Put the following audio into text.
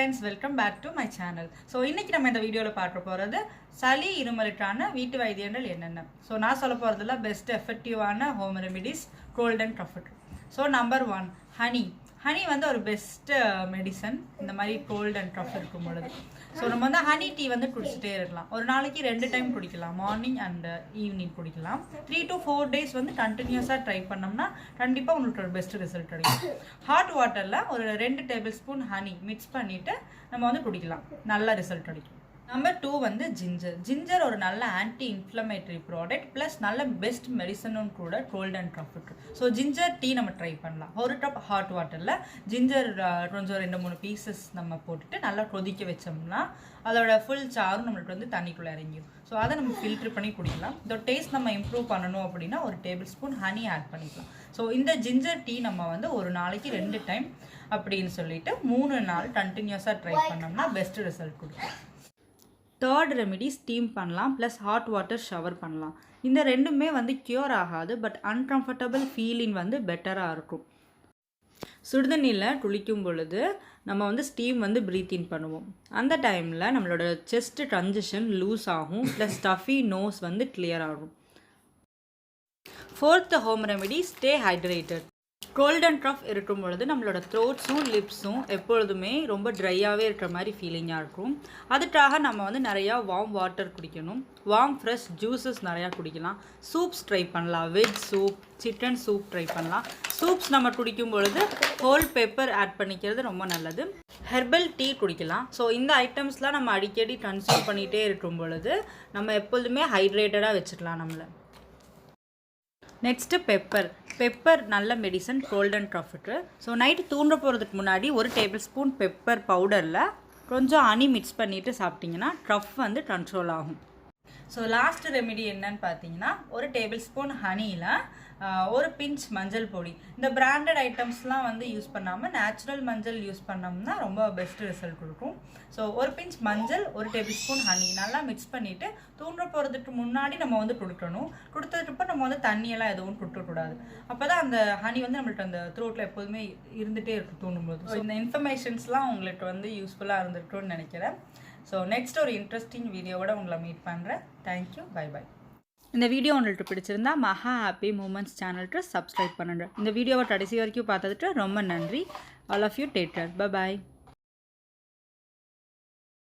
friends, welcome back to my channel. So இன்னைக்கு நம்ம இந்த வீடியோல பார்க்க போறது சளி இருமலுக்கான வீட்டு வைத்தியங்கள் என்னென்ன. So நான் சொல்ல போறதுல பெஸ்ட் எஃபெக்டிவான home remedies cold and cough. So number 1 honey. Honey வந்து ஒரு பெஸ்ட் மெடிசன் இந்த மாதிரி கோல்ட் அண்ட் கஃப் இருக்கும் பொழுது. ஸோ நம்ம வந்து ஹனி டீ வந்து குடிச்சிட்டே இருக்கலாம். ஒரு நாளைக்கு 2 டைம் குடிக்கலாம், மார்னிங் அண்ட் ஈவினிங் குடிக்கலாம். 3 to 4 days வந்து கண்டினியூஸாக ட்ரை பண்ணோம்னா கண்டிப்பாக உங்களுக்கு ஒரு பெஸ்ட் ரிசல்ட் கிடைக்கும். ஹாட் வாட்டரில் ஒரு 2 டேபிள் ஸ்பூன் ஹனி மிக்ஸ் பண்ணிவிட்டு நம்ம வந்து குடிக்கலாம், நல்ல ரிசல்ட் கிடைக்கும். நம்பர் 2 வந்து ஜிஞ்சர். ஜிஞ்சர் ஒரு நல்ல ஆன்டி இன்ஃப்ளமேட்டரி ப்ராடக்ட் ப்ளஸ் நல்ல பெஸ்ட் மெடிசனும் கூட கோல்ட் அண்ட் கஃப்க்கு. ஸோ ஜிஞ்சர் டீ நம்ம ட்ரை பண்ணலாம். ஒரு கப் ஹாட் வாட்டரில் ஜிஞ்சர் கொஞ்சம் 2-3 பீசஸ் நம்ம போட்டுட்டு நல்லா கொதிக்க வச்சோம்னா அதோட ஃபுல் சாரும் நம்மளுக்கு வந்து தண்ணிக்குள்ளே இறங்கிடும். ஸோ அதை நம்ம ஃபில்டர் பண்ணி குடிக்கலாம். இதோட டேஸ்ட் நம்ம இம்ப்ரூவ் பண்ணணும் அப்படின்னா ஒரு டேபிள் ஸ்பூன் ஹனி ஆட் பண்ணிக்கலாம். ஸோ இந்த ஜிஞ்சர் டீ நம்ம வந்து ஒரு நாளைக்கு 2 டைம் அப்படின்னு சொல்லிட்டு 3 நாள் கண்டினியூஸாக ட்ரை பண்ணோம்னா பெஸ்ட் ரிசல்ட் கொடுக்கும். தேர்ட் ரெமிடி ஸ்டீம் பண்ணலாம் ப்ளஸ் ஹாட் வாட்டர் ஷவர் பண்ணலாம். இந்த ரெண்டுமே வந்து க்யூர் ஆகாது, பட் அன்கம்ஃபர்டபுள் ஃபீலிங் வந்து பெட்டராக இருக்கும். சுடுதண்ணியில் குளிக்கும் பொழுது நம்ம வந்து ஸ்டீம் வந்து ப்ரீத் இன் பண்ணுவோம். அந்த டைமில் நம்மளோட செஸ்ட் கன்ஜஷன் லூஸ் ஆகும் ப்ளஸ் ஸ்டஃபி நோஸ் வந்து கிளியர் ஆகும். Fourth home remedy stay hydrated. Cold and cough இருக்கும் பொழுது நம்மளோட த்ரோட்ஸும் லிப்ஸும் எப்பொழுதுமே ரொம்ப ட்ரையாகவே இருக்கிற மாதிரி ஃபீலிங்காக இருக்கும். அதுக்காக நம்ம வந்து நிறையா வார்ம் வாட்டர் குடிக்கணும், வார்ம் ஃப்ரெஷ் ஜூஸஸ் நிறையா குடிக்கலாம். சூப்ஸ் ட்ரை பண்ணலாம், veg soup, chicken soup try பண்ணலாம். சூப்ஸ் நம்ம குடிக்கும் பொழுது ஹோல் பெப்பர் ஆட் பண்ணிக்கிறது ரொம்ப நல்லது. ஹெர்பல் டீ குடிக்கலாம். ஸோ இந்த ஐட்டம்ஸ்லாம் நம்ம அடிக்கடி கன்சியூம் பண்ணிகிட்டே இருக்கும் பொழுது நம்ம எப்பொழுதுமே ஹைட்ரேட்டடாக வச்சுக்கலாம் நம்மளை. நெக்ஸ்ட்டு பெப்பர் நல்ல மெடிசன் கோல்ட் அண்ட் கஃப்க்கு. ஸோ நைட்டு தூண்ட போகிறதுக்கு முன்னாடி 1 டேபிள் ஸ்பூன் பெப்பர் பவுடரில் கொஞ்சம் ஹனி மிக்ஸ் பண்ணிவிட்டு சாப்பிட்டிங்கன்னா கஃப் வந்து கண்ட்ரோல் ஆகும். ஸோ லாஸ்ட் ரெமிடி என்னன்னு பார்த்தீங்கன்னா 1 டேபிள் ஸ்பூன் ஹனியில் 1 பிஞ்ச் மஞ்சள் பொடி. இந்த பிராண்டட் ஐட்டம்ஸ்லாம் வந்து யூஸ் பண்ணாமல் நேச்சுரல் மஞ்சள் யூஸ் பண்ணோம்னா ரொம்ப பெஸ்ட் ரிசல்ட் கொடுக்கும். ஸோ 1 பிஞ்ச் மஞ்சள் 1 டேபிள் ஸ்பூன் ஹனி நல்லா மிக்ஸ் பண்ணிவிட்டு தூண்ட போகிறதுக்கு முன்னாடி நம்ம வந்து கொடுக்கணும். கொடுத்ததுக்கப்புறம் நம்ம வந்து தண்ணியெல்லாம் எதுவும் கொடுக்கக்கூடாது. அப்போ தான் அந்த ஹனி வந்து நம்மள்ட்ட அந்த த்ரோட்டில் எப்போதுமே இருந்துகிட்டே இருக்கும் தூண்டும்போது. ஸோ இந்த இன்ஃபர்மேஷன்ஸ்லாம் உங்களுக்கு வந்து யூஸ்ஃபுல்லாக இருந்திருக்கும்னு நினைக்கிறேன். ஸோ நெக்ஸ்ட் ஒரு இன்ட்ரெஸ்டிங் வீடியோவோட உங்களை மீட் பண்ணுறேன். Thank you, bye bye. இந்த வீடியோ உங்களுக்கு பிடிச்சிருந்தா மஹா ஹாப்பி மூமெண்ட்ஸ் சேனலுக்கு சப்ஸ்கிரைப் பண்ணுங்கள். இந்த வீடியோவை கடைசி வரைக்கும் பார்த்ததுக்கு ரொம்ப நன்றி. All of you take care. Bye bye.